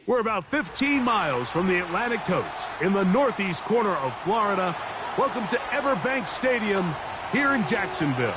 We're about 15 miles from the Atlantic coast in the northeast corner of Florida. Welcome to Everbank Stadium here in Jacksonville.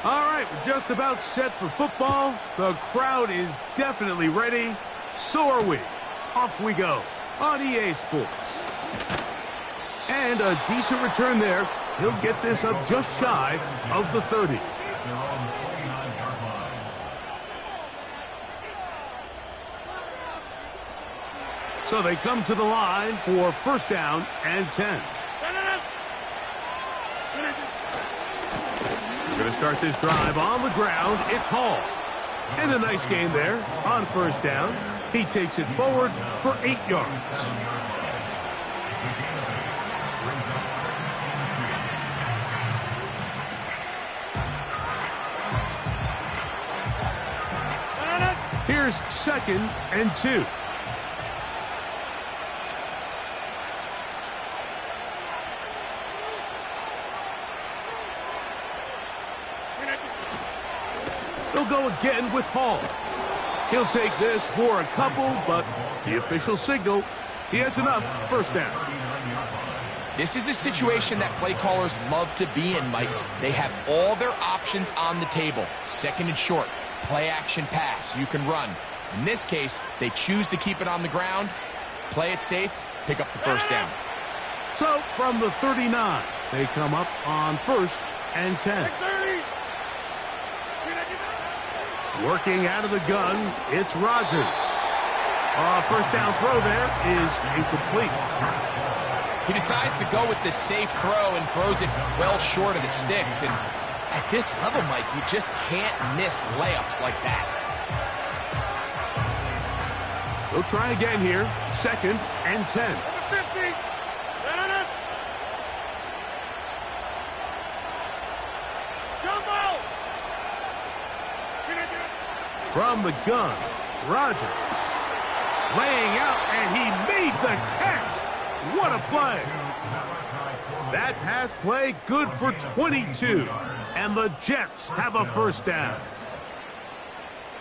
All right, we're just about set for football. The crowd is definitely ready. So are we. Off we go on EA Sports. And a decent return there. He'll get this up just shy of the 30. So they come to the line for first down and 10. Going to start this drive on the ground. It's Hall. And a nice gain there on first down. He takes it forward for 8 yards. Here's second and 2. They'll go again with Hall. He'll take this for a couple, but the official signal, he has enough. First down. This is a situation that play callers love to be in, Mike. They have all their options on the table. Second and short, play action pass, you can run. In this case, they choose to keep it on the ground, play it safe, pick up the first down. So from the 39, they come up on first and 10. Working out of the gun, it's Rodgers. First down throw there is incomplete. He decides to go with the safe throw and throws it well short of the sticks. And at this level, Mike, you just can't miss layups like that. We'll try again here. Second and 10. From the gun, Rodgers laying out, and he made the catch. What a play. That pass play good for 22, and the Jets have a first down.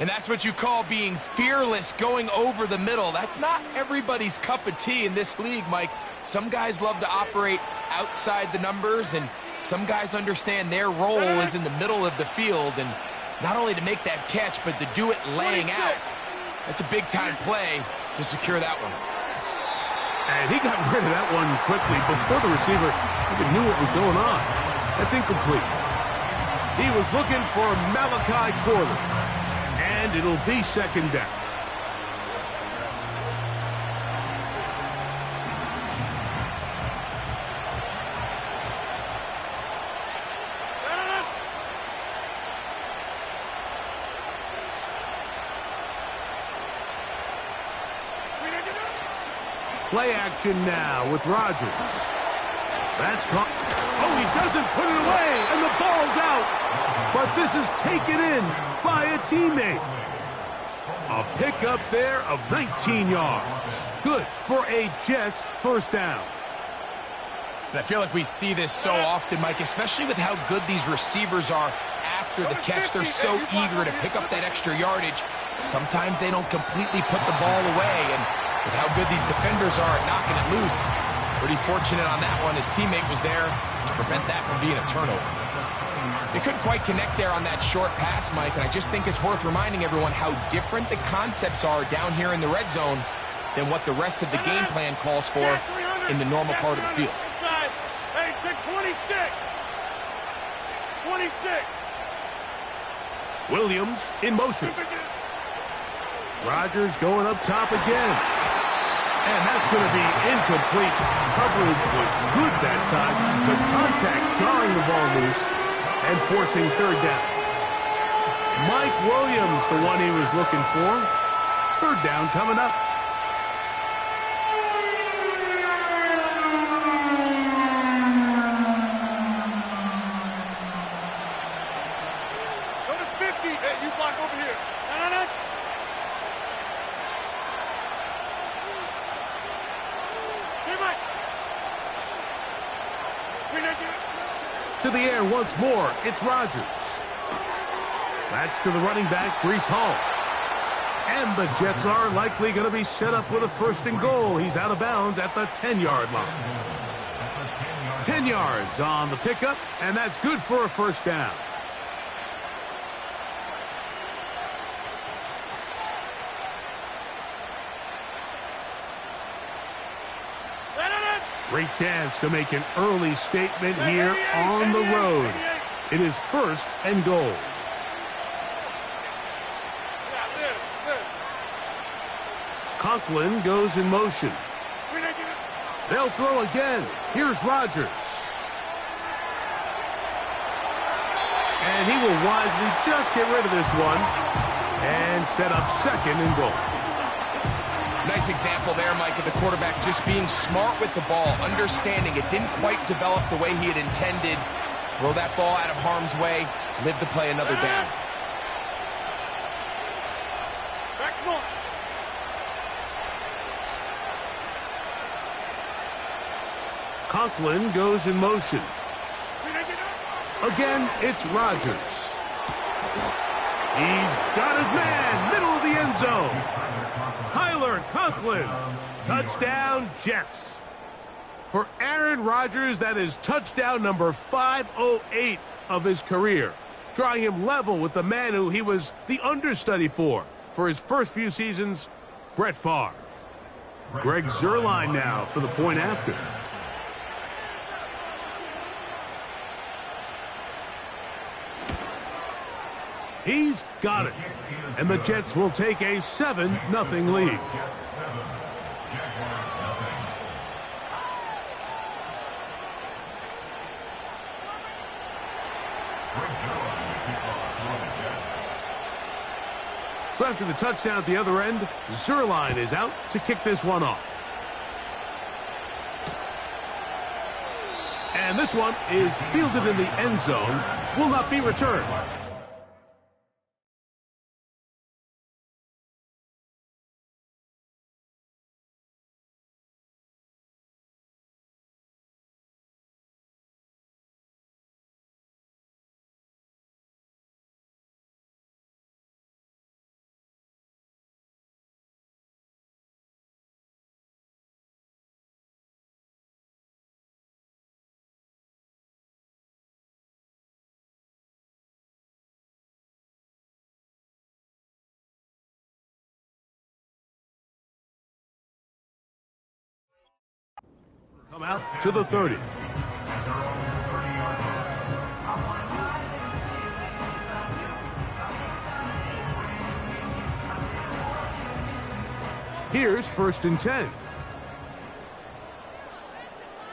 And that's what you call being fearless, going over the middle. That's not everybody's cup of tea in this league, Mike. Some guys love to operate outside the numbers, and some guys understand their role is in the middle of the field, and not only to make that catch, but to do it laying out. That's a big-time play to secure that one. And he got rid of that one quickly before the receiver even knew what was going on. That's incomplete. He was looking for Malachi Corder, and it'll be second down. Play action now with Rodgers. That's caught. Oh, he doesn't put it away, and the ball's out. But this is taken in by a teammate. A pickup there of 19 yards. Good for a Jets first down. And I feel like we see this so often, Mike, especially with how good these receivers are after the catch. They're so eager to pick up that extra yardage. Sometimes they don't completely put the ball away, and with how good these defenders are at knocking it loose, pretty fortunate on that one. His teammate was there to prevent that from being a turnover. They couldn't quite connect there on that short pass, Mike, and I just think it's worth reminding everyone how different the concepts are down here in the red zone than what the rest of the game plan calls for in the normal part of the field. Hey, 26. Williams in motion. Rodgers going up top again. And that's going to be incomplete. Coverage was good that time. The contact jarring the ball loose and forcing third down. Mike Williams, the one he was looking for. Third down coming up. To the air once more. It's Rodgers. That's to the running back, Breece Hall. And the Jets are likely going to be set up with a 1st and goal. He's out of bounds at the 10-yard line. 10 yards on the pickup, and that's good for a 1st down. Great chance to make an early statement here on the road. It is 1st and goal. Conklin goes in motion. They'll throw again. Here's Rodgers. And he will wisely just get rid of this one and set up 2nd and goal. Nice example there, Mike, of the quarterback just being smart with the ball, understanding it didn't quite develop the way he had intended. Throw that ball out of harm's way, live to play another down. Conklin goes in motion. Again, it's Rodgers. He's got his man, middle of the end zone. Tyler Conklin, touchdown Jets. For Aaron Rodgers, that is touchdown number 508 of his career, drawing him level with the man who he was the understudy for his first few seasons, Brett Favre. Greg Zuerlein now for the point after. He's got it. And the Jets will take a 7-0 lead. So after the touchdown at the other end, Zuerlein is out to kick this one off. And this one is fielded in the end zone, will not be returned. Come out to the 30. Here's 1st and 10.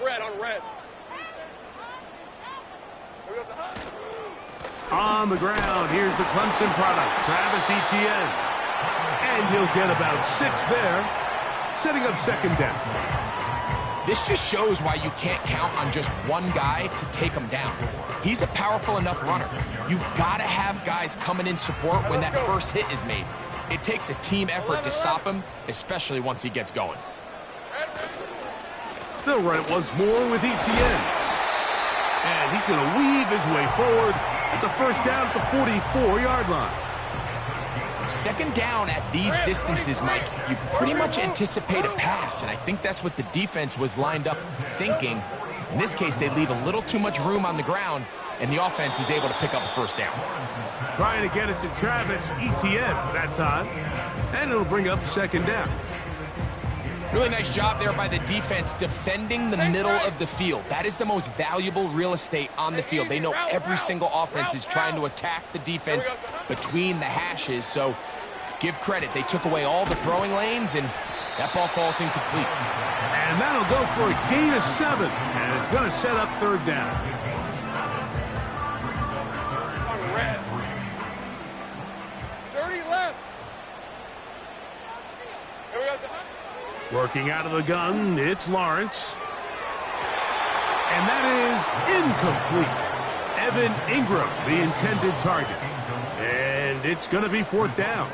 Red on red. On the ground, here's the Clemson product, Travis Etienne. And he'll get about 6 there, setting up 2nd down. This just shows why you can't count on just one guy to take him down. He's a powerful enough runner. You gotta have guys coming in support when that first hit is made. It takes a team effort to stop him, especially once he gets going. They'll run it once more with Etienne. And he's going to weave his way forward. It's a 1st down at the 44-yard line. 2nd down at these distances, Mike, you pretty much anticipate a pass, and I think that's what the defense was lined up thinking. In this case, they leave a little too much room on the ground, and the offense is able to pick up a 1st down. Trying to get it to Travis Etienne that time, and it'll bring up 2nd down. Really nice job there by the defense defending the middle of the field. That is the most valuable real estate on the field. They know every single offense is trying to attack the defense between the hashes, so give credit. They took away all the throwing lanes, and that ball falls incomplete. And that'll go for a gain of 7, and it's going to set up 3rd down. On red. 30 left. Here we go. Working out of the gun, it's Lawrence. And that is incomplete. Evan Ingram, the intended target. And it's going to be 4th down.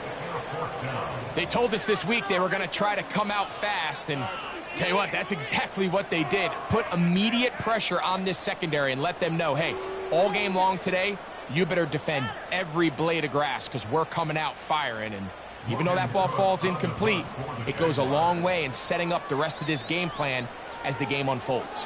They told us this week they were going to try to come out fast, and Tell you what, that's exactly what they did. Put immediate pressure on this secondary and let them know, hey, all game long today, you better defend every blade of grass because we're coming out firing. And even though that ball falls incomplete, it goes a long way in setting up the rest of this game plan as the game unfolds.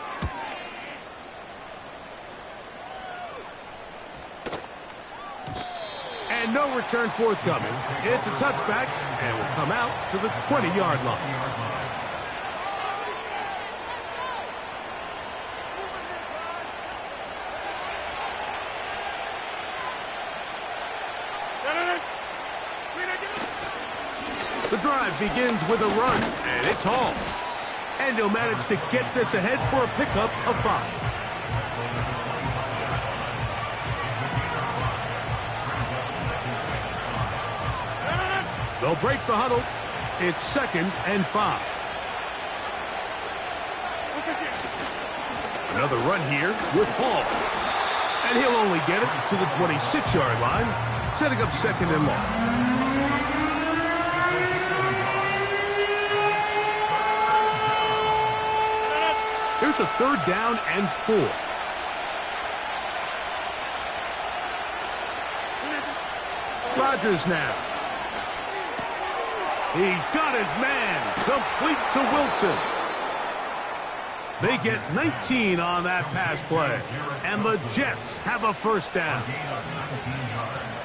And no return forthcoming. It's a touchback and will come out to the 20-yard line. The drive begins with a run, and it's Hall. And he'll manage to get this ahead for a pickup of 5. They'll break the huddle. It's 2nd and 5. Another run here with Hall. And he'll only get it to the 26-yard line, setting up 2nd and long. Here's a 3rd down and 4. Rodgers now. He's got his man. Complete to Wilson. They get 19 on that pass play. And the Jets have a 1st down.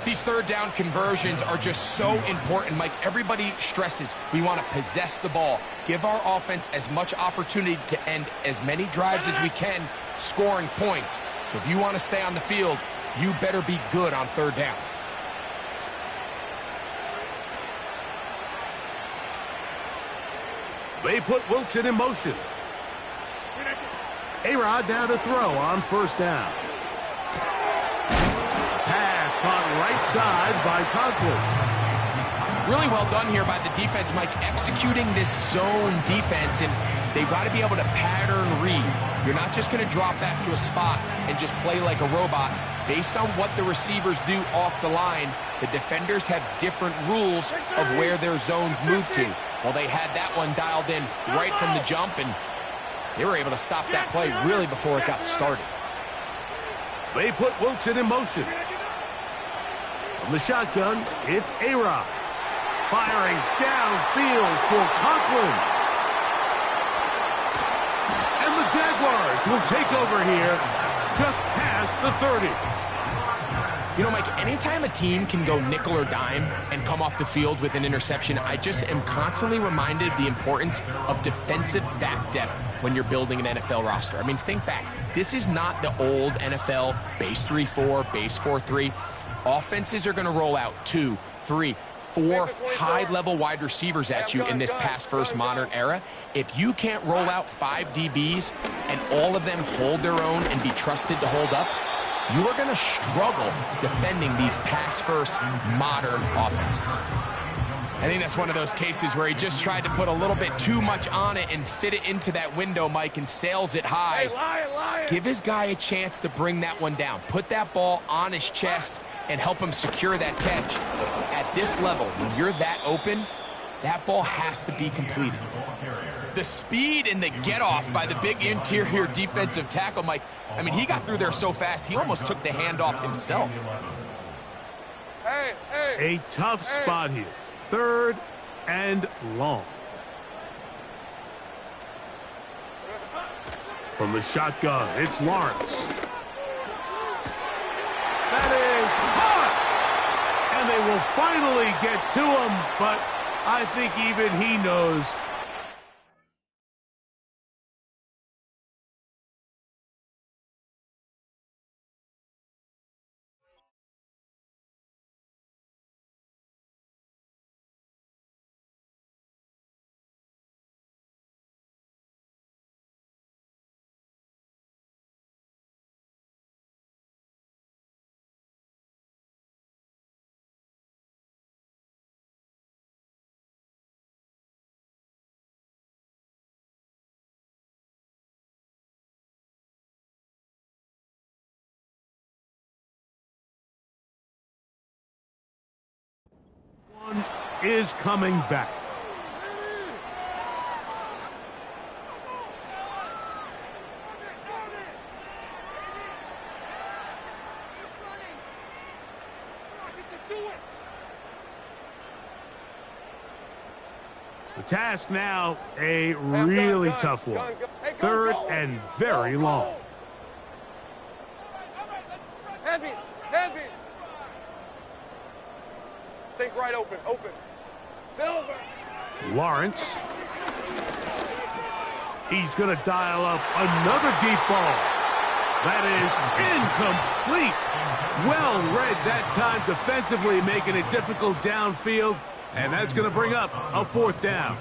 These 3rd down conversions are just so important, Mike. Everybody stresses we want to possess the ball, give our offense as much opportunity to end as many drives as we can, scoring points. So if you want to stay on the field, you better be good on 3rd down. They put Wilson in motion. A-Rod now to throw on 1st down. Pass caught right side by Conklin. Really well done here by the defense, Mike, executing this zone defense, and they've got to be able to pattern read. You're not just going to drop back to a spot and just play like a robot. Based on what the receivers do off the line, the defenders have different rules of where their zones move to. Well, they had that one dialed in right from the jump, and they were able to stop that play really before it got started. They put Wilson in motion. From the shotgun, it's A-Rod. Firing downfield for Conklin. And the Jaguars will take over here just past the 30. You know, Mike, anytime a team can go nickel or dime and come off the field with an interception, I just am constantly reminded of the importance of defensive back depth when you're building an NFL roster. I mean, think back. This is not the old NFL base 3-4, base 4-3. Offenses are going to roll out 2, 3, 4 high-level wide receivers at you in this pass-first modern era. If you can't roll out 5 DBs and all of them hold their own and be trusted to hold up, you are going to struggle defending these pass-first modern offenses. I think that's one of those cases where he just tried to put a little bit too much on it and fit it into that window, Mike, and sails it high. Hey, Give his guy a chance to bring that one down. Put that ball on his chest and help him secure that catch. At this level, when you're that open, that ball has to be completed. The speed and the get-off by the big interior defensive tackle, Mike, I mean, he got through there so fast, he almost took the handoff himself. A tough spot here. 3rd and long. From the shotgun, it's Lawrence. That is caught! And they will finally get to him, but I think even he knows one is coming back. task now, a really tough one. Third and very long. Heavy. Take right open. Silver. Lawrence. He's going to dial up another deep ball. That is incomplete. Well read that time defensively, making it difficult downfield. And that's going to bring up a 4th down.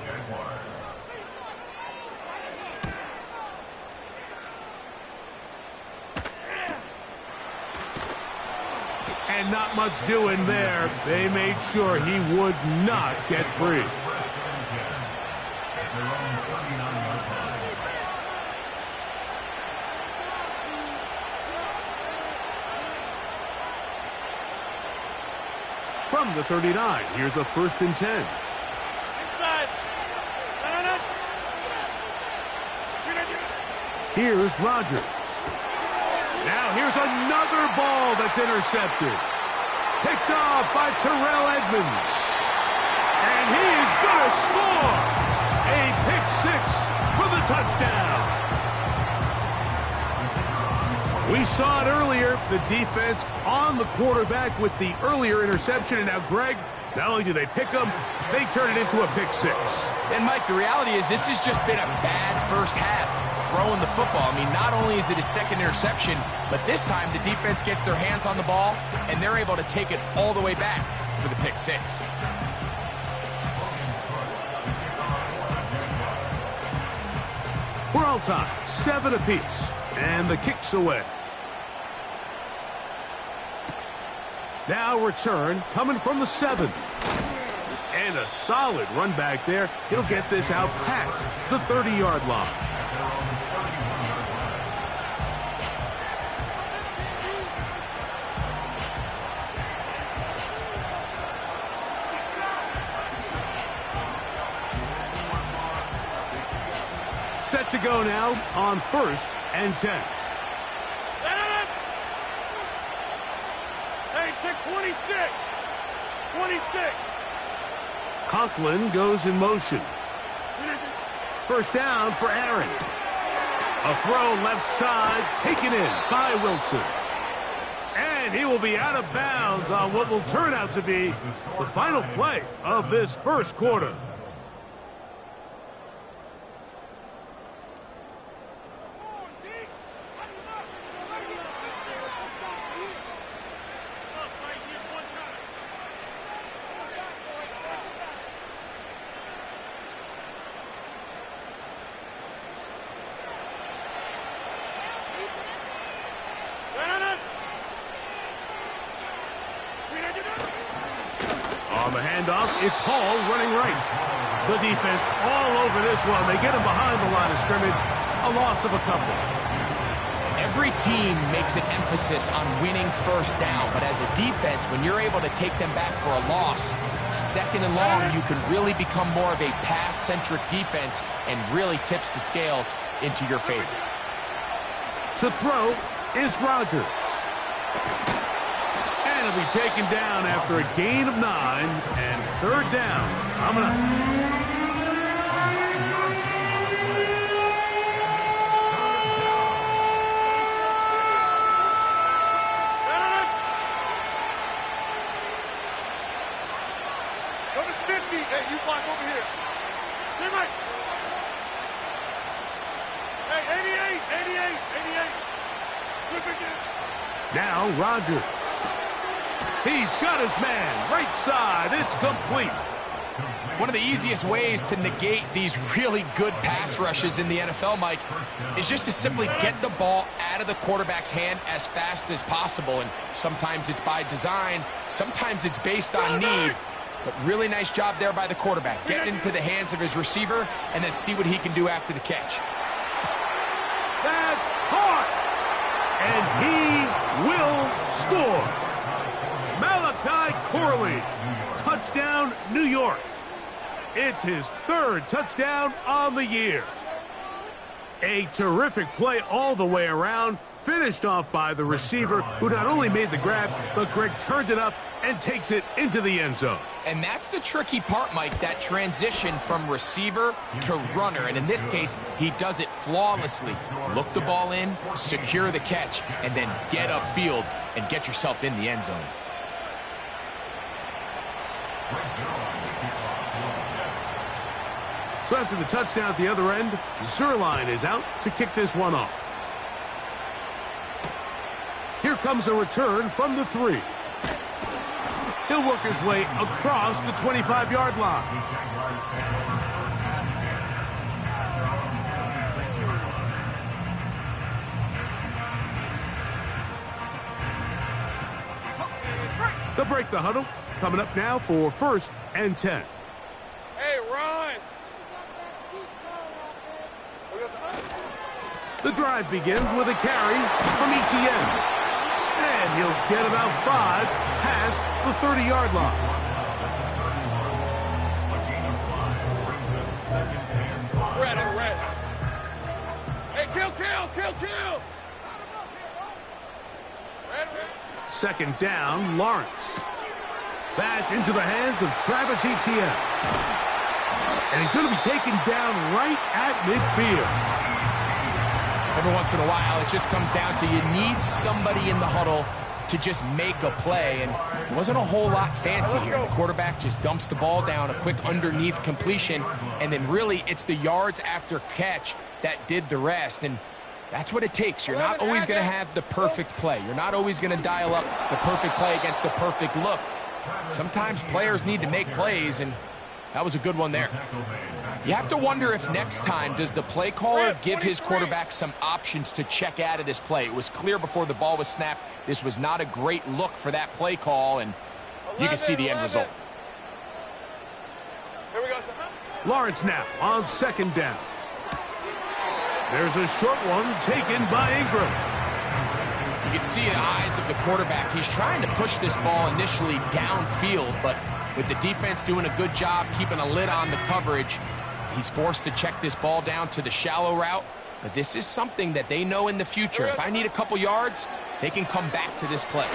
And not much doing there. They made sure he would not get free. From the 39, here's a 1st and 10. Inside. Here's Rodgers. Now here's another ball that's intercepted. Picked off by Terrell Edmonds. And he is going to score. A pick 6 for the touchdown. We saw it earlier, the defense on the quarterback with the earlier interception. And now, Greg, not only do they pick him, they turn it into a pick 6. And, Mike, the reality is this has just been a bad first half throwing the football. I mean, not only is it his 2nd interception, but this time the defense gets their hands on the ball, and they're able to take it all the way back for the pick 6. We're all tied, 7 apiece, and the kick's away. Now return coming from the 7. And a solid run back there. He'll get this out past the 30-yard line. Set to go now on 1st and 10. Hey, take 26. Conklin goes in motion. 1st down for Aaron. A throw left side taken in by Wilson. And he will be out of bounds on what will turn out to be the final play of this 1st quarter. On the handoff, it's Hall running right. The defense all over this one. They get him behind the line of scrimmage. A loss of a couple. Every team makes an emphasis on winning 1st down, but as a defense, when you're able to take them back for a loss, 2nd and long, you can really become more of a pass-centric defense and really tips the scales into your favor. To throw is Rodgers. And he'll be taken down after a gain of 9 and 3rd down. Coming up. Number 50. Hey, you block over here. Stay right. Hey, 88. Flip again. Now Rodgers. He's got his man. Right side. It's complete. One of the easiest ways to negate these really good pass rushes in the NFL, Mike, is just to simply get the ball out of the quarterback's hand as fast as possible. And sometimes it's by design. Sometimes it's based on need. But really nice job there by the quarterback. Getting into the hands of his receiver and then see what he can do after the catch. That's caught. And he will score. Malachi Corley. Touchdown, New York. It's his 3rd touchdown on the year. A terrific play all the way around. Finished off by the receiver, who not only made the grab, but Greg turned it up and takes it into the end zone. And that's the tricky part, Mike, that transition from receiver to runner. And in this case, he does it flawlessly. Look the ball in, secure the catch, and then get upfield and get yourself in the end zone. So after the touchdown at the other end, Zerline is out to kick this one off. Here comes a return from the 3. He'll work his way across the 25-yard line. They'll break the huddle. Coming up now for 1st and 10. Hey, run! The drive begins with a carry from ETN. And he'll get about 5 past the 30-yard line. Red on red. Hey, kill! Red. 2nd down, Lawrence. That's into the hands of Travis Etienne. And he's going to be taken down right at midfield. Every once in a while, it just comes down to you need somebody in the huddle to just make a play, and it wasn't a whole lot fancy here. The quarterback just dumps the ball down, a quick underneath completion, and then really it's the yards after catch that did the rest, and that's what it takes. You're not always going to have the perfect play. You're not always going to dial up the perfect play against the perfect look. Sometimes players need to make plays, and that was a good one there. You have to wonder if next time does the play caller give his quarterback some options to check out of this play. It was clear before the ball was snapped this was not a great look for that play call, and you can see the end result. Here we go. Lawrence now on 2nd down. There's a short one taken by Ingram. You can see the eyes of the quarterback. He's trying to push this ball initially downfield, but with the defense doing a good job keeping a lid on the coverage, he's forced to check this ball down to the shallow route. But this is something that they know in the future. If I need a couple yards, they can come back to this play.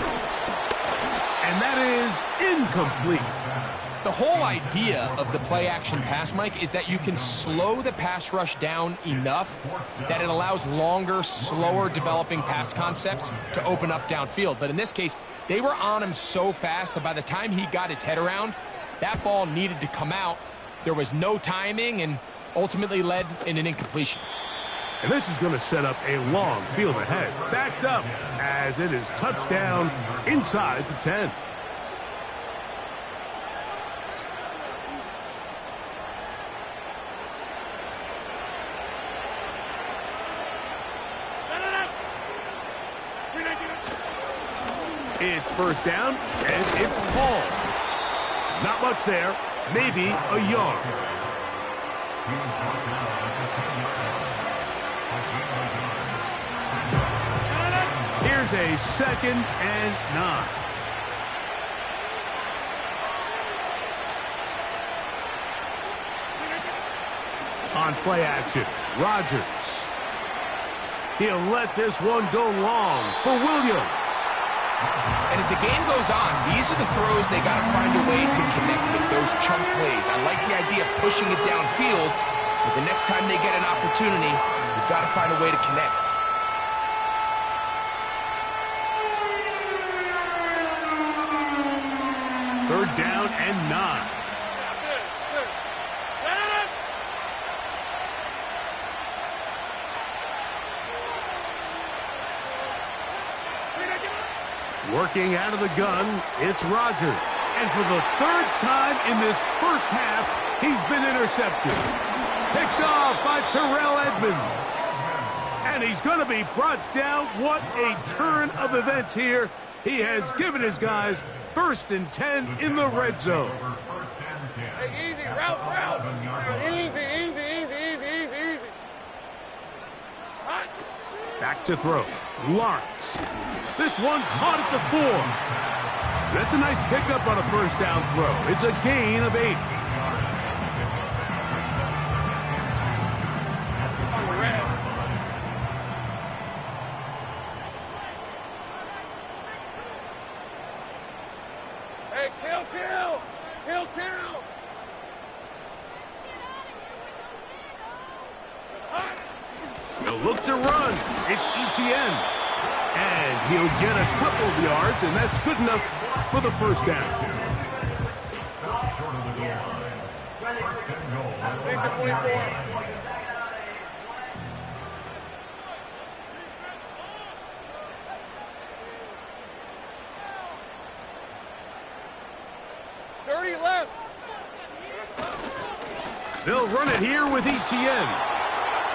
And that is incomplete. The whole idea of the play-action pass, Mike, is that you can slow the pass rush down enough that it allows longer, slower developing pass concepts to open up downfield. But in this case, they were on him so fast that by the time he got his head around, that ball needed to come out. There was no timing and ultimately led in an incompletion. And this is going to set up a long field ahead. Backed up as it is touchdown inside the 10. It's 1st down, and it's Paul. Not much there, maybe a yard. Here's a 2nd and 9. On play action, Rodgers. He'll let this one go long for Williams. And as the game goes on, these are the throws they got to find a way to connect with, those chunk plays. I like the idea of pushing it downfield, but the next time they get an opportunity, you've got to find a way to connect. Third down and 9. Working out of the gun, it's Rodgers. And for the 3rd time in this first half, he's been intercepted. Picked off by Terrell Edmonds. And he's going to be brought down. What a turn of events here. He has given his guys 1st and 10 in the red zone. Hey, easy, route. Easy. Hot. Back to throw. Lawrence. This one caught at the 4. That's a nice pickup on a 1st down throw. It's a gain of 8. Kill! Kill, kill! He'll look to run. It's ETN. And he'll get a couple of yards, and that's good enough for the first down. Thanks for 24. Left. They'll run it here with ETN.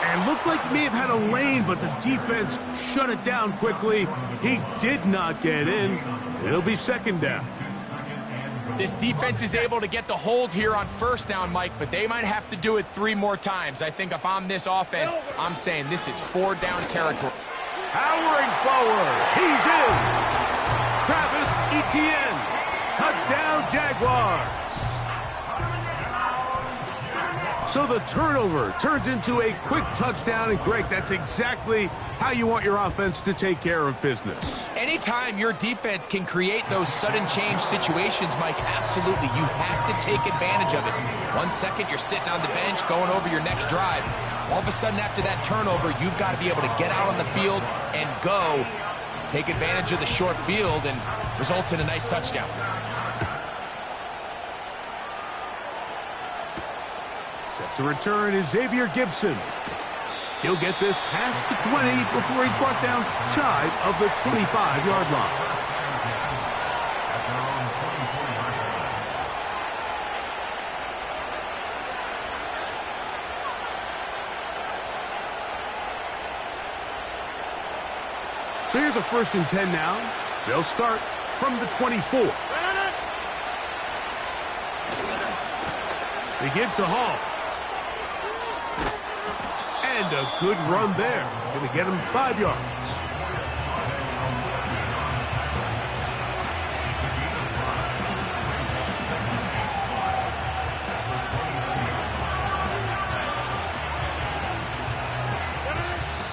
And looked like he may have had a lane, but the defense shut it down quickly. He did not get in. It'll be second down. This defense is able to get the hold here on first down, Mike, but they might have to do it 3 more times. I think if I'm this offense, I'm saying this is 4-down territory. Powering forward. He's in. Travis Etienne. Touchdown, Jaguars. So the turnover turns into a quick touchdown, and Greg, that's exactly how you want your offense to take care of business. Anytime your defense can create those sudden change situations, Mike, absolutely, you have to take advantage of it. 1 second, you're sitting on the bench, going over your next drive. All of a sudden, after that turnover, you've got to be able to get out on the field and go. Take advantage of the short field, and results in a nice touchdown. Set to return is Xavier Gibson. He'll get this past the 20 before he's brought down shy of the 25-yard line. So here's a 1st and 10 now. They'll start from the 24. They give to Hall. And a good run there. Going to get him 5 yards.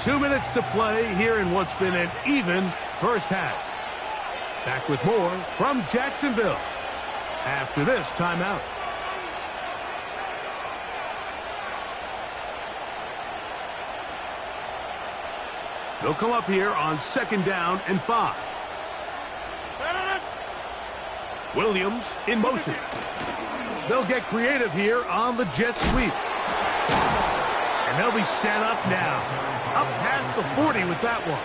Two minutes to play here in what's been an even first half. Back with more from Jacksonville after this timeout. They'll come up here on 2nd down and 5. Williams in motion. They'll get creative here on the jet sweep. And they'll be set up now. Up past the 40 with that one.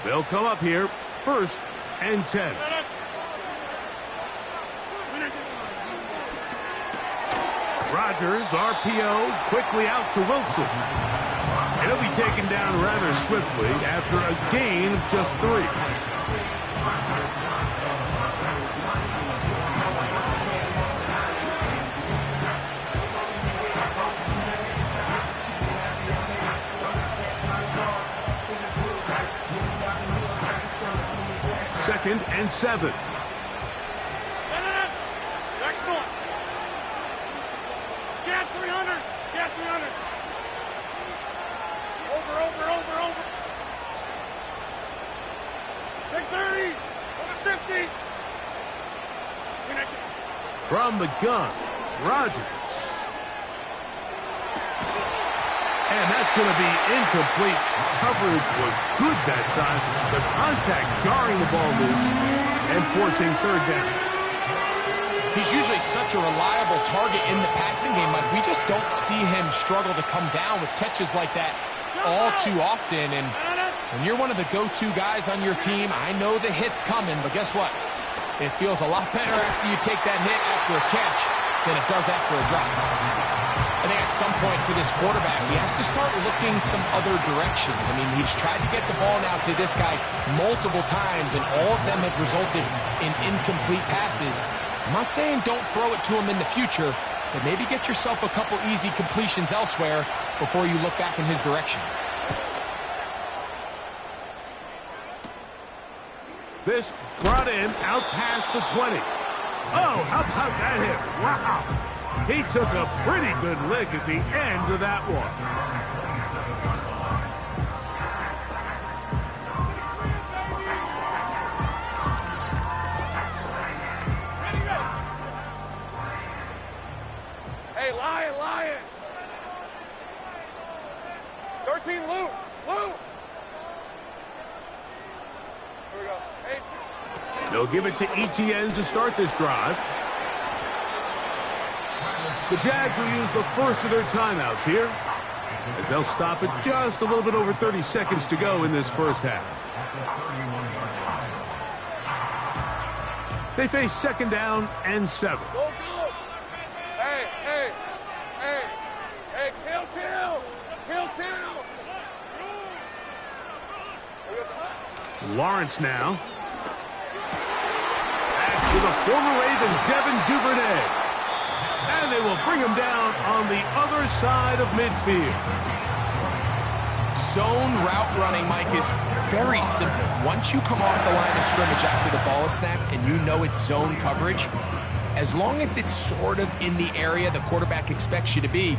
They'll come up here, 1st and 10. Rodgers, RPO, quickly out to Wilson. And he'll be taken down rather swiftly after a gain of just 3. Second and 7. Get 300. Get 300. Over. Take 30. Over 50. From the gun, Rodgers. And that's going to be incomplete. Coverage was good that time. The contact jarring the ball loose and forcing 3rd down. He's usually such a reliable target in the passing game. Like, we just don't see him struggle to come down with catches like that all too often. And when you're one of the go-to guys on your team, I know the hit's coming, but guess what? It feels a lot better after you take that hit after a catch than it does after a drop. I think at some point for this quarterback, he has to start looking some other directions. I mean, he's tried to get the ball now to this guy multiple times, and all of them have resulted in incomplete passes. I'm not saying don't throw it to him in the future, but maybe get yourself a couple easy completions elsewhere before you look back in his direction. This brought in out past the 20. Oh, how about that hit? Wow. He took a pretty good lick at the end of that one. Hey, Lion. 13, Lou. Here we go. Hey. They'll give it to ETN to start this drive. The Jags will use the first of their timeouts here, as they'll stop it just a little bit over 30 seconds to go in this first half. They face 2nd down and 7. Go. Hey. Kill. Lawrence now. Back to the former Raven, Devin Duvernay. And they will bring him down on the other side of midfield. Zone route running, Mike, is very simple. Once you come off the line of scrimmage after the ball is snapped and you know it's zone coverage, as long as it's sort of in the area the quarterback expects you to be,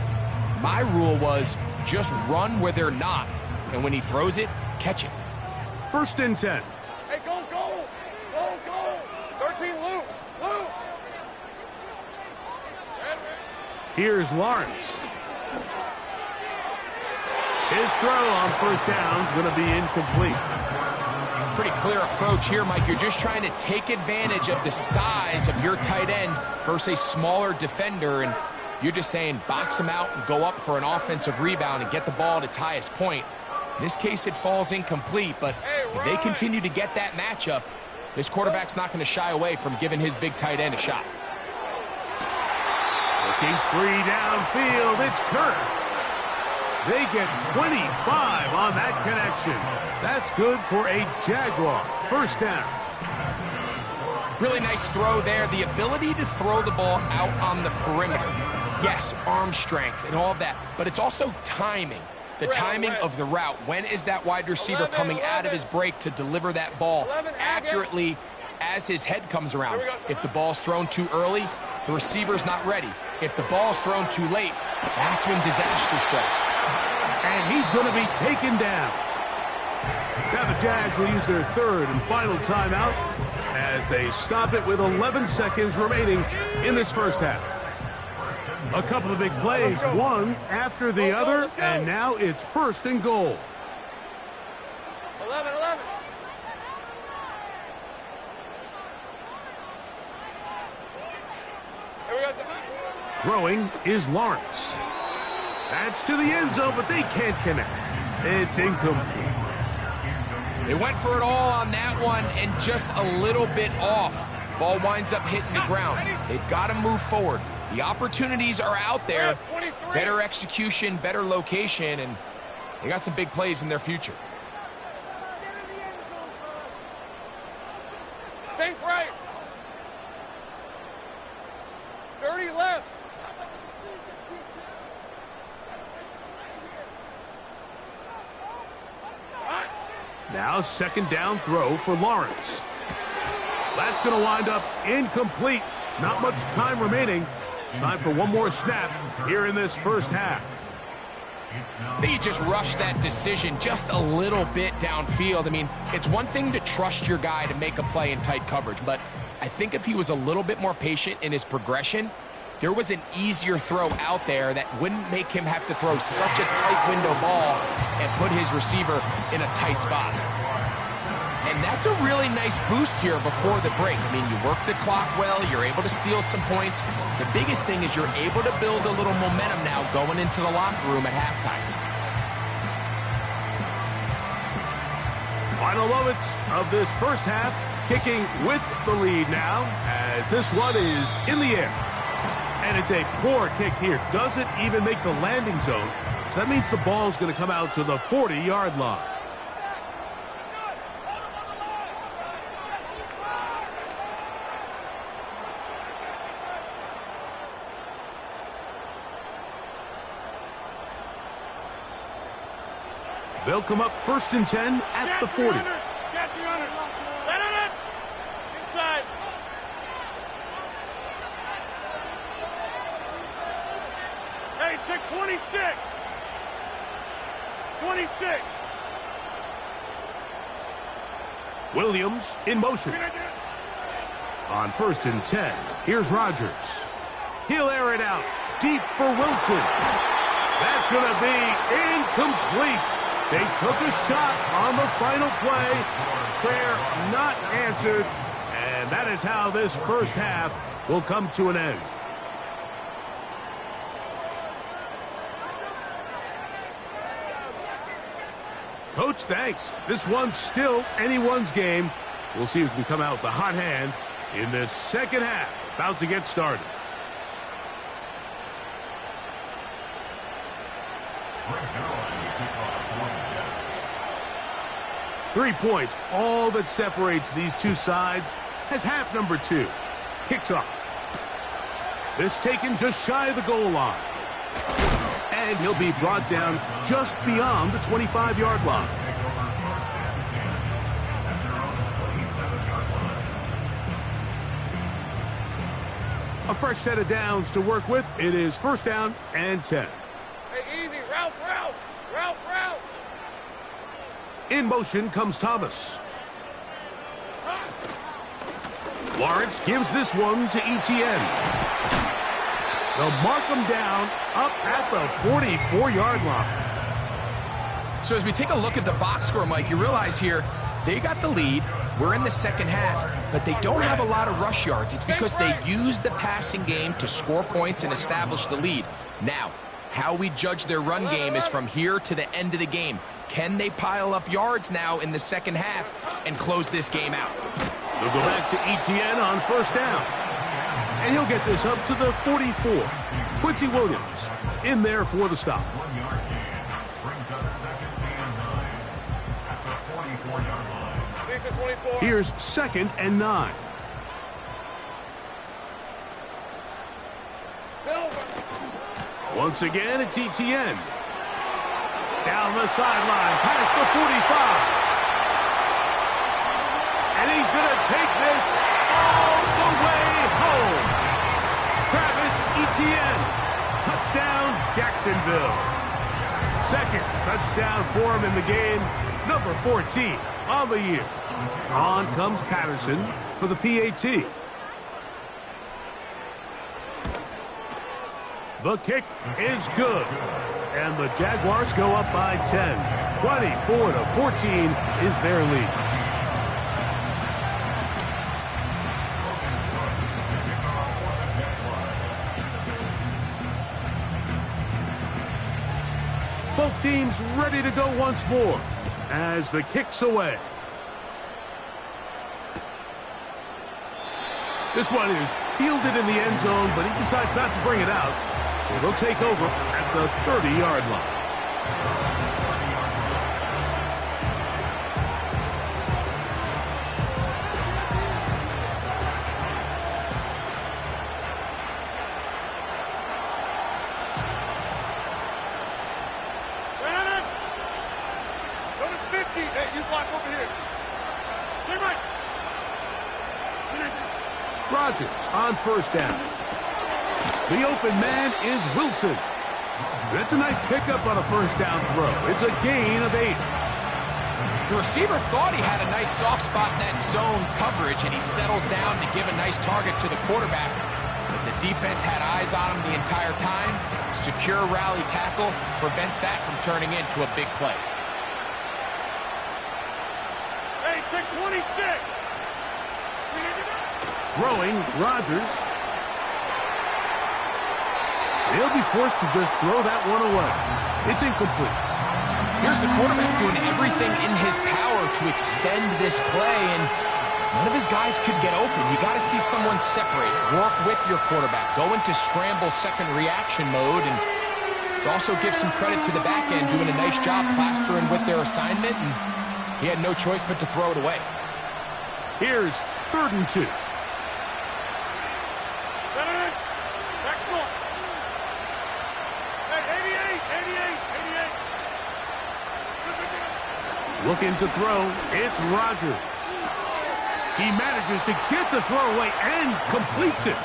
my rule was just run where they're not. And when he throws it, catch it. 1st and 10. Hey, go. 13, Lou. Here's Lawrence. His throw on 1st down is going to be incomplete. Pretty clear approach here, Mike. You're just trying to take advantage of the size of your tight end versus a smaller defender, and you're just saying box him out and go up for an offensive rebound and get the ball at its highest point. In this case, it falls incomplete, but if they continue to get that matchup, this quarterback's not going to shy away from giving his big tight end a shot. Looking free downfield, it's Kirk. They get 25 on that connection. That's good for a Jaguar. 1st down. Really nice throw there. The ability to throw the ball out on the perimeter. Yes, arm strength and all of that, but it's also timing. The timing of the route. When is that wide receiver coming out of his break to deliver that ball accurately as his head comes around? If the ball's thrown too early, the receiver's not ready. If the ball's thrown too late, that's when disaster strikes. And he's going to be taken down. Now the Jags will use their 3rd and final timeout as they stop it with 11 seconds remaining in this first half. A couple of big plays, one after the other, and now it's 1st and goal. 11. Here we go. Throwing is Lawrence. That's to the end zone, but they can't connect. It's incomplete. They went for it all on that one and just a little bit off. Ball winds up hitting the ground. They've got to move forward. The opportunities are out there. Better execution, better location, and they got some big plays in their future. Sink right. 30 left. Now 2nd down throw for Lawrence. That's going to wind up incomplete. Not much time remaining. Time for one more snap here in this first half. I think you just rushed that decision just a little bit downfield. I mean, it's one thing to trust your guy to make a play in tight coverage, but I think if he was a little bit more patient in his progression, there was an easier throw out there that wouldn't make him have to throw such a tight window ball and put his receiver in a tight spot. And that's a really nice boost here before the break. I mean, you work the clock well, you're able to steal some points. The biggest thing is you're able to build a little momentum now going into the locker room at halftime. Final moments of this first half, kicking with the lead now, as this one is in the air. And it's a poor kick here. Doesn't even make the landing zone. So that means the ball's going to come out to the 40-yard line. They'll come up 1st and 10 at the 40. Get the under. Let it in. Inside. 26. 26. Williams in motion. On 1st and 10, here's Rodgers. He'll air it out deep for Wilson. That's going to be incomplete. They took a shot on the final play. Prayer not answered. And that is how this first half will come to an end. Coach, thanks. This one's still anyone's game. We'll see who can come out with the hot hand in this second half. About to get started. Three points, all that separates these two sides, as half number 2 kicks off. This taken just shy of the goal line. And he'll be brought down just beyond the 25-yard line. A fresh set of downs to work with. It is 1st down and 10. Hey, easy. Route. In motion comes Thomas. Lawrence gives this one to Etienne. They'll mark him down up at the 44-yard line. So as we take a look at the box score, Mike, you realize here they got the lead. We're in the second half, but they don't have a lot of rush yards. It's because they use the passing game to score points and establish the lead. Now, how we judge their run game is from here to the end of the game. Can they pile up yards now in the second half and close this game out? They'll go back to Etienne on 1st down. And he'll get this up to the 44. Quincy Williams in there for the stop. Here's 2nd and 9. Once again, it's Etienne. Down the sideline, past the 45. And he's going to take this all the way home. Travis Etienne. Touchdown, Jacksonville. 2nd touchdown for him in the game. Number 14 on the year. On comes Patterson for the PAT. The kick is good. And the Jaguars go up by 10. 24-14 is their lead. Both teams ready to go once more as the kick's away. This one is fielded in the end zone, but he decides not to bring it out. So they'll take over at the 30-yard line. Go to 50. Hey, you block over here. Stay right. Rodgers on 1st down. The open man is Wilson. That's a nice pickup on a 1st down throw. It's a gain of 8. The receiver thought he had a nice soft spot in that zone coverage, and he settles down to give a nice target to the quarterback. But the defense had eyes on him the entire time. Secure rally tackle prevents that from turning into a big play. Hey, take 26. Throwing, Rodgers. He'll be forced to just throw that one away. It's incomplete. Here's the quarterback doing everything in his power to extend this play, and none of his guys could get open. You got to see someone separate, work with your quarterback, go into scramble second reaction mode, and it also gives some credit to the back end doing a nice job plastering with their assignment, and he had no choice but to throw it away. Here's 3rd and 2. Looking to throw, it's Rodgers. He manages to get the throw away and completes it.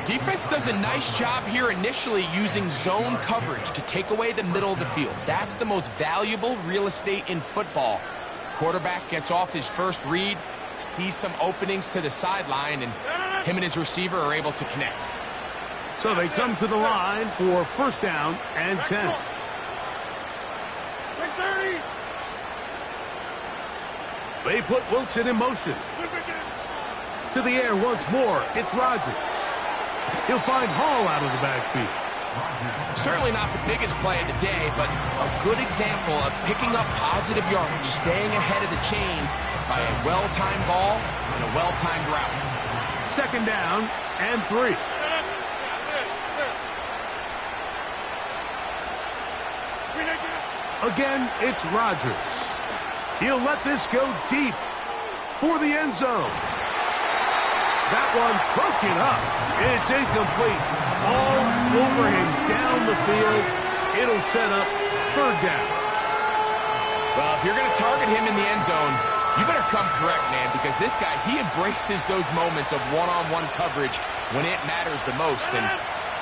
Defense does a nice job here initially using zone coverage to take away the middle of the field. That's the most valuable real estate in football. Quarterback gets off his first read, sees some openings to the sideline, and him and his receiver are able to connect. So they come to the line for first down and 10. 30. They put Wilson in motion. To the air once more, it's Rodgers. He'll find Hall out of the backfield. Certainly not the biggest play of the day, but a good example of picking up positive yardage, staying ahead of the chains by a well-timed ball and a well-timed route. Second down and 3. Again, it's Rodgers. He'll let this go deep for the end zone. That one broken up. It's incomplete. All over him down the field. It'll set up third down. Well, if you're going to target him in the end zone, you better come correct, man, because this guy, he embraces those moments of one-on-one coverage when it matters the most, and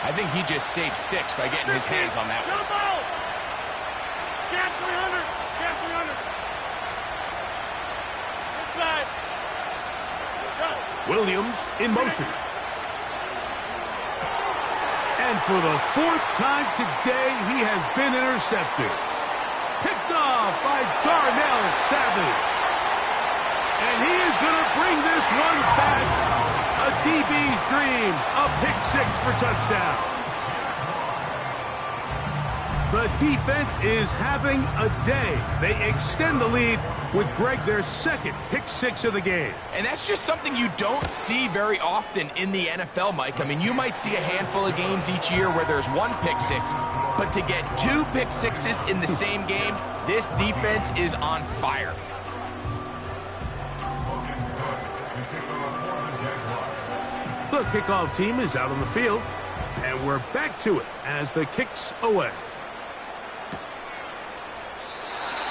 I think he just saved 6 by getting his hands on that one. Get 300. Get 300. Inside. Williams in motion. And for the 4th time today, he has been intercepted. Picked off by Darnell Savage. And he is going to bring this one back. A DB's dream. A pick 6 for touchdown. The defense is having a day. They extend the lead with Greg, their second pick 6 of the game. And that's just something you don't see very often in the NFL, Mike. I mean, you might see a handful of games each year where there's 1 pick 6, but to get 2 pick 6s in the same game, this defense is on fire. The kickoff team is out on the field, and we're back to it as the kick's away.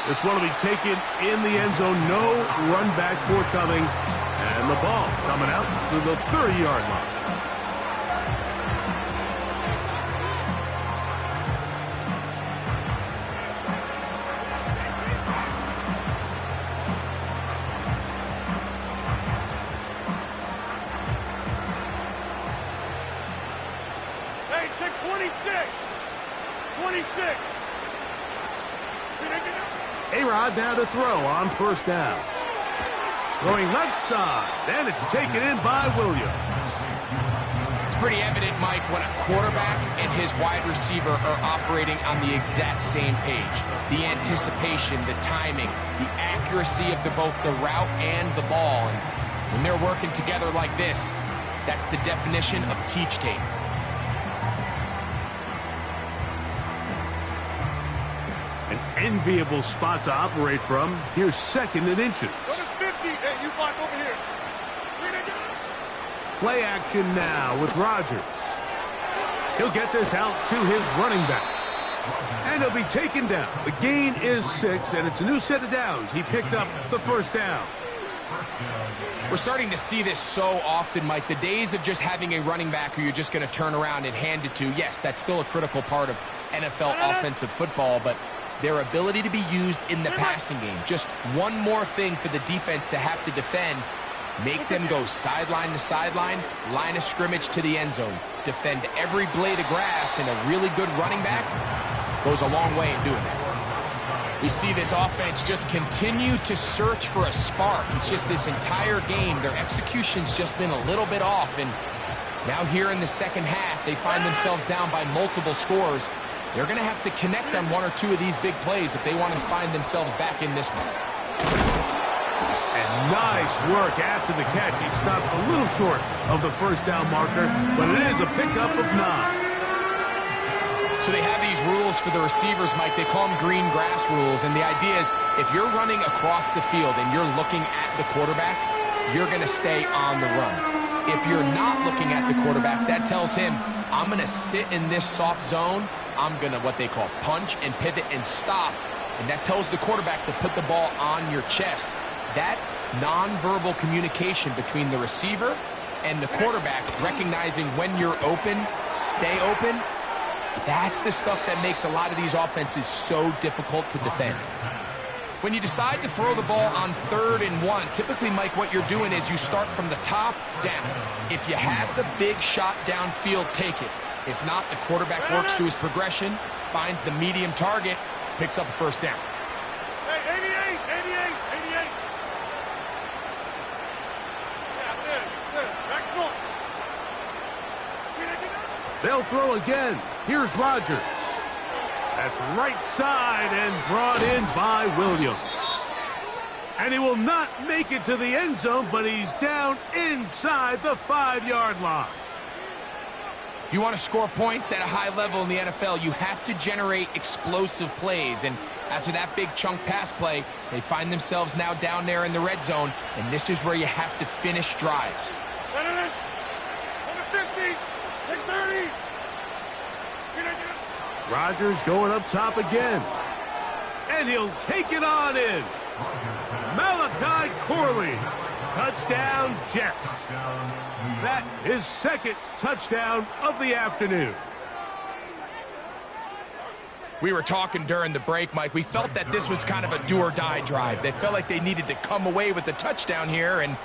This one will be taken in the end zone. No run back forthcoming. And the ball coming out to the 30-yard line. Hey, take 26. 26. A-Rod now to throw on first down. Throwing left side, and it's taken in by Williams. It's pretty evident, Mike, when a quarterback and his wide receiver are operating on the exact same page. The anticipation, the timing, the accuracy of both the route and the ball. And when they're working together like this, that's the definition of teach tape. Enviable spot to operate from. Here's second and inches. Go to 50. Hey, you block over here. Play action now with Rodgers. He'll get this out to his running back. And he'll be taken down. The gain is 6, and it's a new set of downs. He picked up the first down. We're starting to see this so often, Mike. The days of just having a running back who you're just going to turn around and hand it to, yes, that's still a critical part of NFL offensive football, but their ability to be used in the passing game. Just one more thing for the defense to have to defend. Make them go sideline to sideline, line of scrimmage to the end zone. Defend every blade of grass, and a really good running back goes a long way in doing that. We see this offense just continue to search for a spark. It's just this entire game, their execution's just been a little bit off, and now here in the second half, they find themselves down by multiple scores. They're going to have to connect on 1 or 2 of these big plays if they want to find themselves back in this one. And nice work after the catch. He stopped a little short of the first down marker, but it is a pickup of 9. So they have these rules for the receivers, Mike. They call them green grass rules, and the idea is if you're running across the field and you're looking at the quarterback, you're going to stay on the run. If you're not looking at the quarterback, that tells him, I'm going to sit in this soft zone. I'm going to what they call punch and pivot and stop. And that tells the quarterback to put the ball on your chest. That nonverbal communication between the receiver And the quarterback recognizing when you're open, stay open, that's the stuff that makes a lot of these offenses so difficult to defend. When you decide to throw the ball on 3rd and 1, typically, Mike, what you're doing is you start from the top down. If you have the big shot downfield, take it. If not, the quarterback works through his progression, finds the medium target, picks up a first down. Hey, 88. Yeah, good. Back going. They'll throw again. Here's Rodgers. That's right side and brought in by Williams. And he will not make it to the end zone, but he's down inside the 5-yard line. If you want to score points at a high level in the NFL, you have to generate explosive plays. And after that big chunk pass play, they find themselves now down there in the red zone. And this is where you have to finish drives. 50, 30. Rodgers going up top again. And he'll take it on in. Malachi Corley. Touchdown, Jets. That is second touchdown of the afternoon. We were talking during the break, Mike. We felt that this was kind of a do-or-die drive. They felt like they needed to come away with the touchdown here, and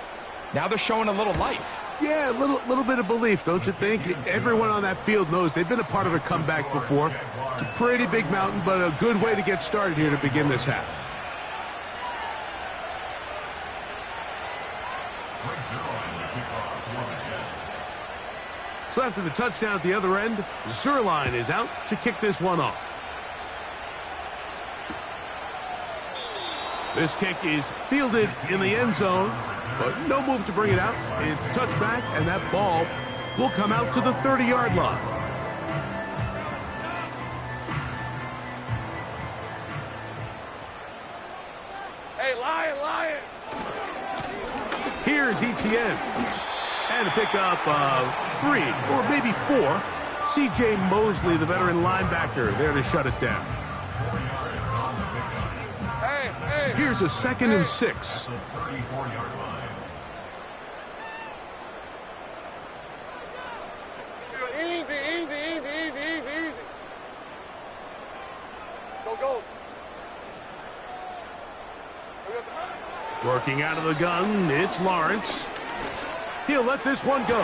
now they're showing a little life. Yeah, a little bit of belief, don't you think? Everyone on that field knows they've been a part of a comeback before. It's a pretty big mountain, but a good way to get started here to begin this half. So after the touchdown at the other end, Zerline is out to kick this one off. This kick is fielded in the end zone, but no move to bring it out. It's touchback, and that ball will come out to the 30-yard line. Hey, Lion. Here's ETN. And a pickup of 3 or maybe 4. C.J. Mosley, the veteran linebacker, there to shut it down. Here's a 2nd and 6. Easy. Go. Working out of the gun, it's Lawrence. He'll let this one go.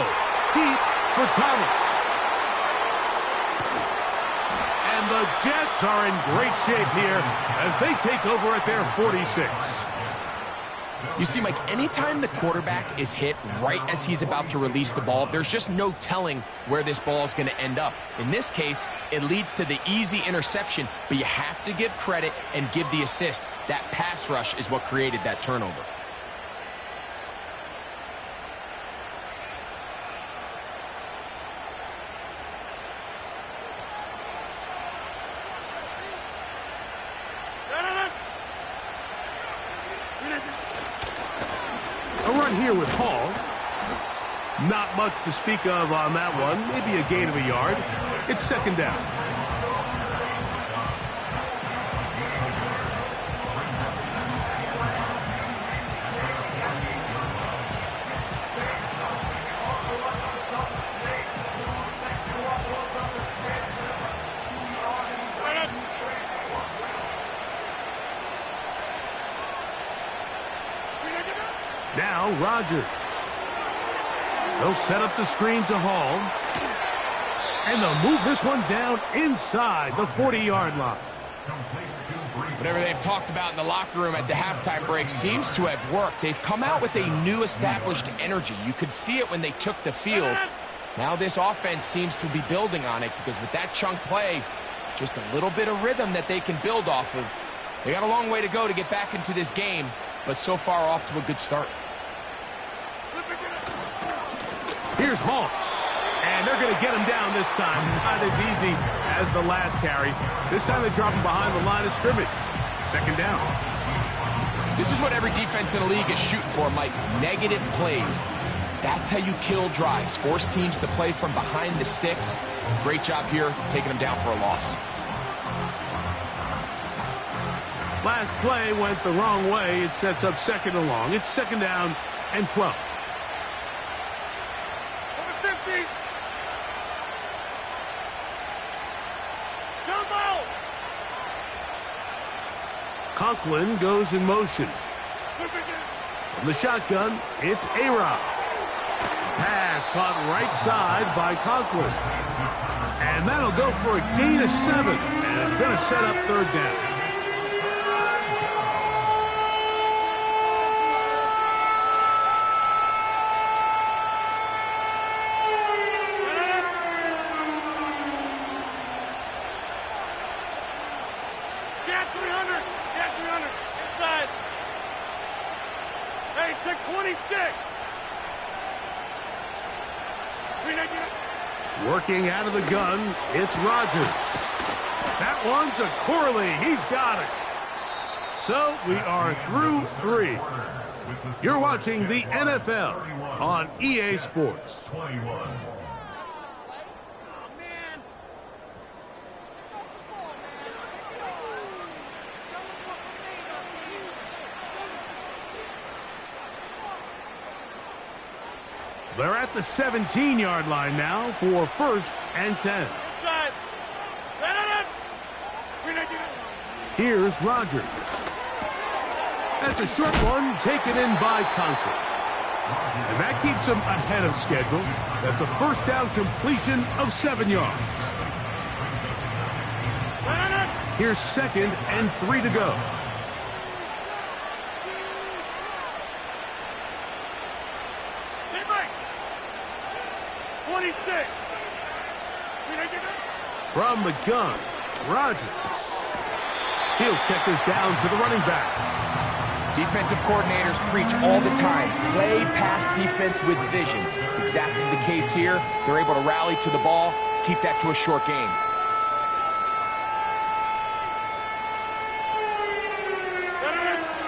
Deep for Thomas. And the Jets are in great shape here as they take over at their 46. You see, Mike, anytime the quarterback is hit right as he's about to release the ball, there's just no telling where this ball is going to end up. In this case, it leads to the easy interception, but you have to give credit and give the assist. That pass rush is what created that turnover. A run here with Hall. Not much to speak of on that one. Maybe a gain of a yard. It's 2nd down. Now Rodgers. They'll set up the screen to Hall. And they'll move this one down inside the 40-yard line. Whatever they've talked about in the locker room at the halftime break seems to have worked. They've come out with a new established energy. You could see it when they took the field. Now this offense seems to be building on it because with that chunk play, just a little bit of rhythm that they can build off of. They got a long way to go to get back into this game, but so far off to a good start. Here's Hall. And they're going to get him down this time. Not as easy as the last carry. This time they drop him behind the line of scrimmage. 2nd down. This is what every defense in the league is shooting for, Mike. Negative plays. That's how you kill drives. Force teams to play from behind the sticks. Great job here, taking them down for a loss. Last play went the wrong way. It sets up 2nd and long. It's 2nd down and 12. Conklin goes in motion. From the shotgun, it's A-Rod. Pass caught right side by Conklin. And that'll go for a gain of 7. And it's going to set up third down. Cat 300. Cat 300. Inside. Hey, check 26. Working out of the gun, it's Rodgers. That one's a Corley. He's got it. So we are through 3. You're watching the NFL on EA Sports. They're at the 17-yard line now for 1st and 10. Here's Rodgers. That's a short one taken in by Conklin. And that keeps him ahead of schedule. That's a first down completion of 7 yards. Here's 2nd and 3 to go. From the gun, Rodgers. He'll check this down to the running back. Defensive coordinators preach all the time, play pass defense with vision. It's exactly the case here. They're able to rally to the ball, keep that to a short game.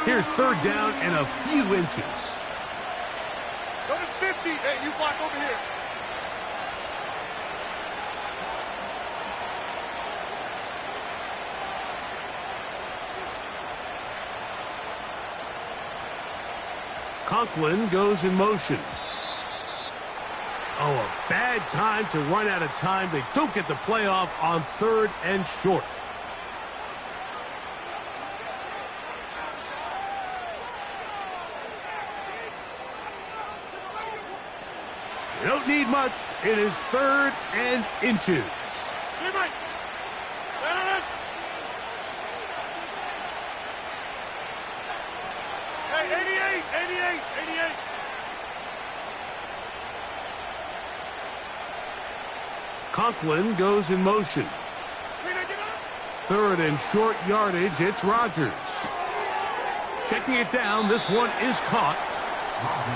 Here's 3rd down and a few inches. Go to 50. Hey, you block over here. Conklin goes in motion. Oh, a bad time to run out of time. They don't get the playoff on 3rd and short. You don't need much. It is 3rd and inches. Hey, 88. Conklin goes in motion. 3rd and short yardage, it's Rodgers. Checking it down, this one is caught.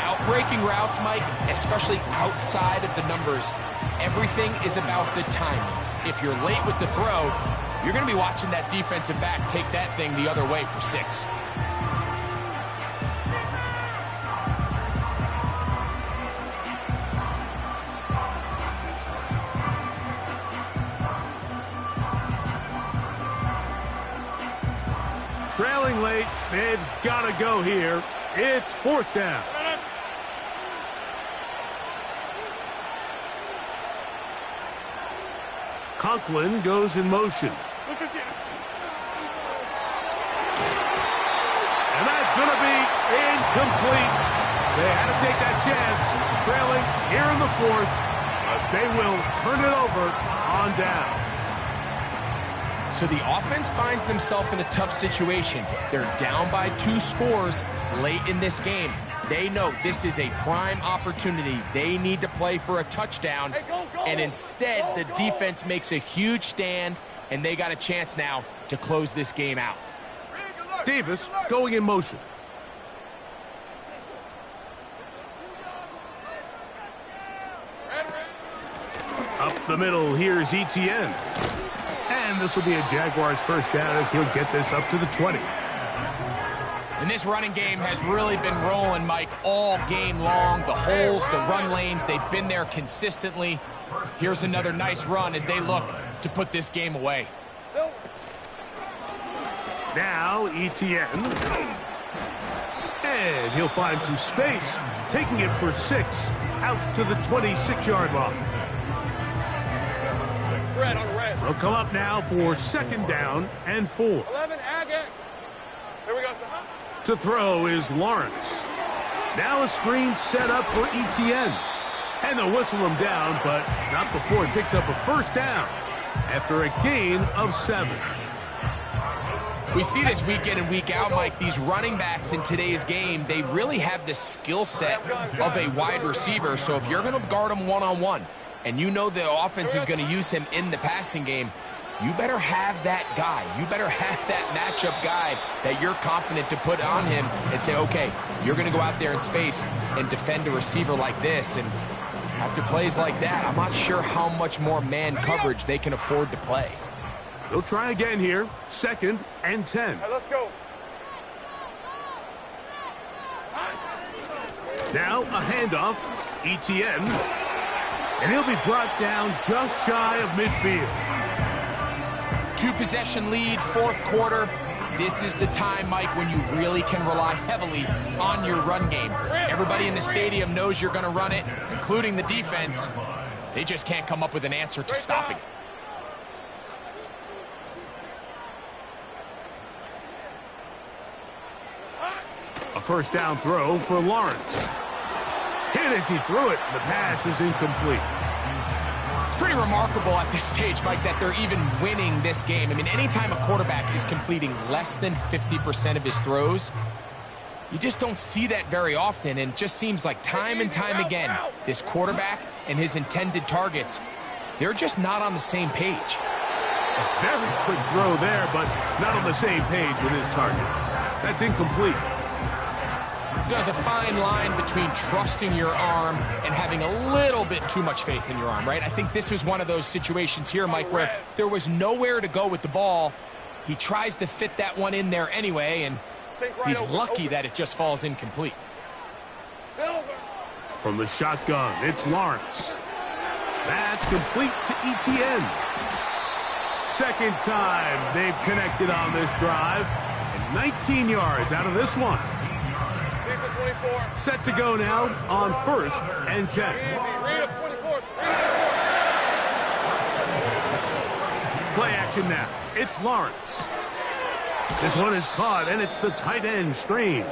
Outbreaking routes, Mike, especially outside of the numbers, everything is about the timing. If you're late with the throw, you're going to be watching that defensive back take that thing the other way for 6. Trailing late, they've got to go here. It's 4th down. Conklin goes in motion. And that's going to be incomplete. They had to take that chance, trailing here in the 4th, but they will turn it over on down. So the offense finds themselves in a tough situation. They're down by 2 scores late in this game. They know this is a prime opportunity. They need to play for a touchdown. And instead, the defense makes a huge stand, and they got a chance now to close this game out. Davis going in motion. Up the middle, here's Etienne. And this will be a Jaguars first down as he'll get this up to the 20. And this running game has really been rolling, Mike, all game long. The holes, the run lanes, they've been there consistently. Here's another nice run as they look to put this game away. Now Etienne. And he'll find some space, taking it for 6 out to the 26-yard line. They'll come up now for 2nd down and 4. 11, Agate. Here we go, sir. To throw is Lawrence. Now a screen set up for ETN. And they'll whistle him down, but not before he picks up a first down after a gain of 7. We see this week in and week out, Mike. These running backs in today's game, they really have the skill set of a wide receiver. So if you're going to guard him one-on-one and you know the offense is going to use him in the passing game, you better have that guy. You better have that matchup guy that you're confident to put on him and say, okay, you're going to go out there in space and defend a receiver like this. And after plays like that, I'm not sure how much more man coverage they can afford to play. They'll try again here. 2nd and 10. Hey, let's go. Now a handoff. ETN. And he'll be brought down just shy of midfield. 2-possession lead, 4th quarter. This is the time, Mike, when you really can rely heavily on your run game. Everybody in the stadium knows you're going to run it, including the defense. They just can't come up with an answer to stopping it. A first down throw for Lawrence. Hit as he threw it. The pass is incomplete. It's pretty remarkable at this stage, Mike, that they're even winning this game. I mean, anytime a quarterback is completing less than 50% of his throws, you just don't see that very often, and it just seems like time and time again, this quarterback and his intended targets, they're just not on the same page. A very quick throw there, but not on the same page with his target. That's incomplete. There's a fine line between trusting your arm and having a little bit too much faith in your arm, right? I think this was one of those situations here, Mike, where there was nowhere to go with the ball. He tries to fit that one in there anyway, and he's lucky that it just falls incomplete. From the shotgun, it's Lawrence. That's complete to ETN. 2nd time they've connected on this drive, and 19 yards out of this one. Set to go now on 1st and 10. Play action now. It's Lawrence. This one is caught, and it's the tight end, Strange.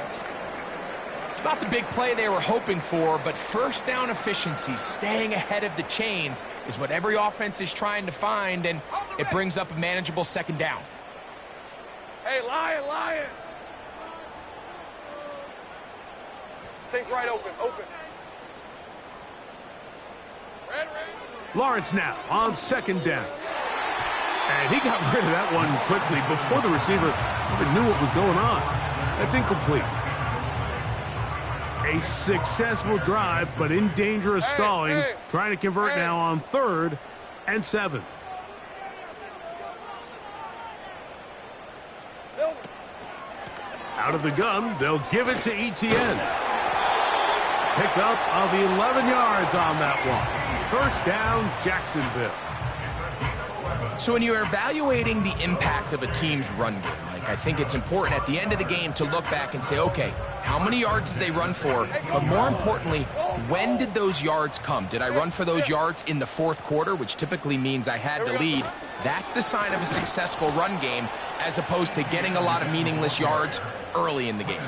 It's not the big play they were hoping for, but first down efficiency, staying ahead of the chains, is what every offense is trying to find, and it brings up a manageable 2nd down. Hey, Lion! Take right open. Red. Lawrence now on 2nd down. And he got rid of that one quickly before the receiver even knew what was going on. That's incomplete. A successful drive, but in danger of stalling. Trying to convert now on 3rd and 7. Out of the gun, they'll give it to ETN. Pickup of 11 yards on that one. 1st down, Jacksonville. So when you're evaluating the impact of a team's run game, Mike, I think it's important at the end of the game to look back and say, okay, how many yards did they run for? But more importantly, when did those yards come? Did I run for those yards in the 4th quarter, which typically means I had the lead? That's the sign of a successful run game, as opposed to getting a lot of meaningless yards early in the game.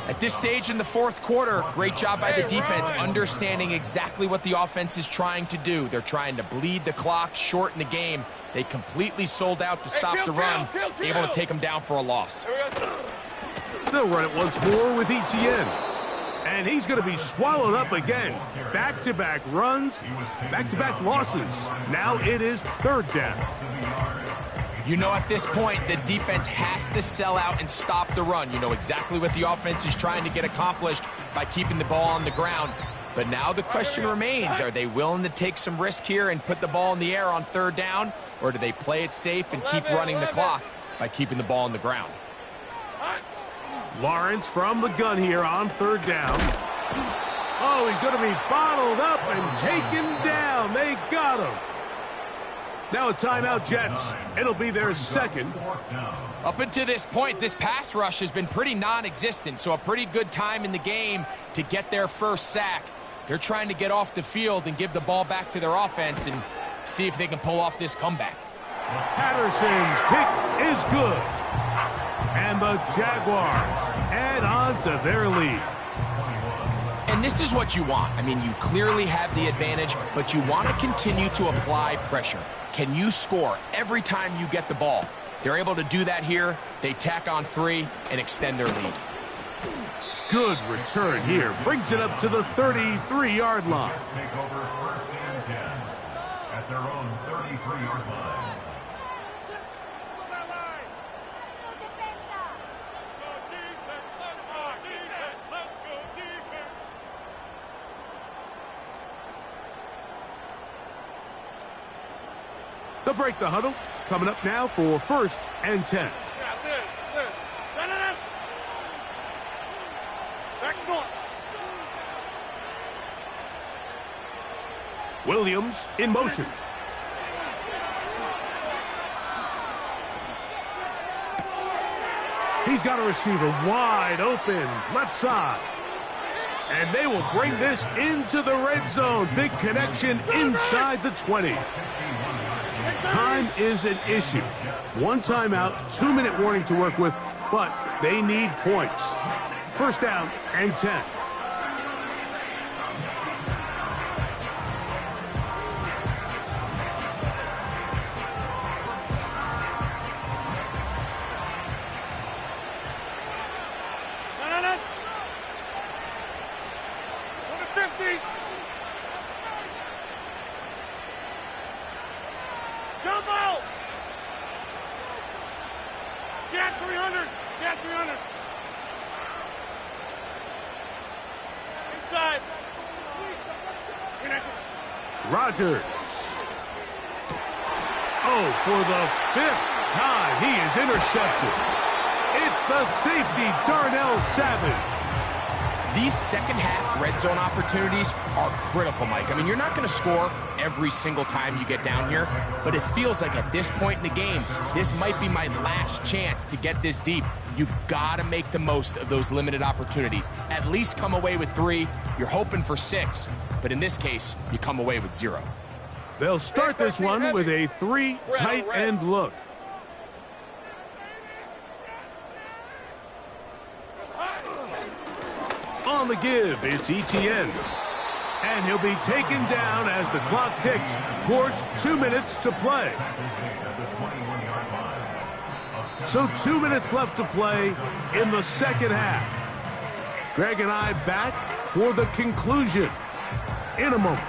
At this stage in the 4th quarter, great job by the defense understanding exactly what the offense is trying to do. They're trying to bleed the clock, shorten the game. They completely sold out to stop the run, able to take them down for a loss. They'll run it once more with ETN. And he's going to be swallowed up again. Back-to-back runs, back-to-back losses. Now it is 3rd down. You know, at this point, the defense has to sell out and stop the run. You know exactly what the offense is trying to get accomplished by keeping the ball on the ground. But now the question remains, are they willing to take some risk here and put the ball in the air on 3rd down? Or do they play it safe and keep running the clock by keeping the ball on the ground? Lawrence from the gun here on 3rd down. Oh, he's going to be bottled up and taken down. They got him. Now a timeout, Jets. It'll be their 2nd. Up until this point, this pass rush has been pretty non-existent, so a pretty good time in the game to get their 1st sack. They're trying to get off the field and give the ball back to their offense and see if they can pull off this comeback. Patterson's kick is good. And the Jaguars add on to their lead. And this is what you want. I mean, you clearly have the advantage, but you want to continue to apply pressure. Can you score every time you get the ball? They're able to do that here. They tack on 3 and extend their lead. Good return here. Brings it up to the 33-yard line. Take over 1st and 10 at their own 33-yard line. They'll break the huddle. Coming up now for 1st and 10. Yeah, this. No. Back north. Williams in motion. He's got a receiver wide open, left side. And they will bring this into the red zone. Big connection inside the 20. Time is an issue. 1 timeout, 2-minute warning to work with, but they need points. 1st down and 10. No. 50. Jump out! Get 300! Get 300! Inside! Rodgers. Oh, for the 5th time, he is intercepted. It's the safety, Darnell Savage. These second-half red zone opportunities are critical, Mike. I mean, you're not going to score every single time you get down here, but it feels like at this point in the game, this might be my last chance to get this deep. You've got to make the most of those limited opportunities. At least come away with 3. You're hoping for 6, but in this case, you come away with 0. They'll start this one with a 3 tight end look. On the give, it's Etienne. And he'll be taken down as the clock ticks towards 2 minutes to play. So 2 minutes left to play in the second half. Greg and I back for the conclusion in a moment.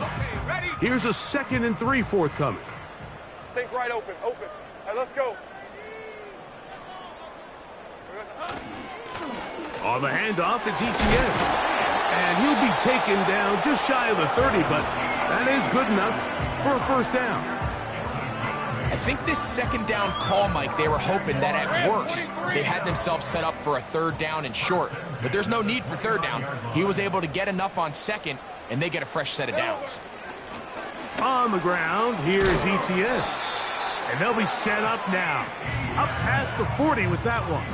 Okay, ready? Here's a 2nd and 3 forthcoming. Take right open. All right, let's go. On the handoff, it's Etienne. And he'll be taken down just shy of the 30, but that is good enough for a 1st down. I think this 2nd down call, Mike, they were hoping that at worst they had themselves set up for a 3rd down and short. But there's no need for 3rd down. He was able to get enough on 2nd, and they get a fresh set of downs. On the ground, here's Etienne. And they'll be set up now. Up past the 40 with that one.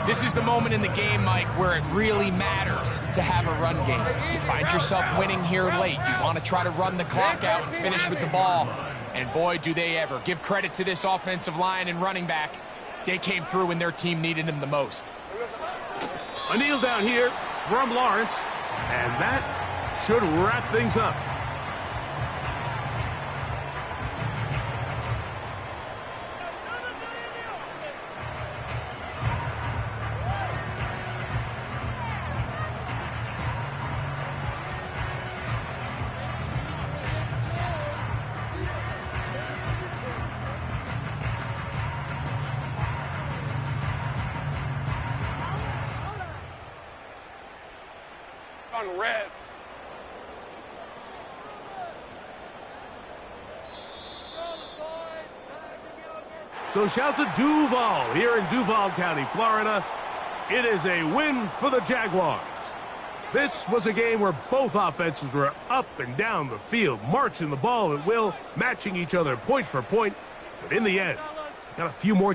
This is the moment in the game, Mike, where it really matters to have a run game. You find yourself winning here late. You want to try to run the clock out and finish with the ball. And boy, do they ever. Give credit to this offensive line and running back. They came through when their team needed them the most. A kneel down here from Lawrence. And that should wrap things up. On red. So shouts to Duval here in Duval County, Florida. It is a win for the Jaguars. This was a game where both offenses were up and down the field, marching the ball at will, matching each other point for point. But in the end, got a few more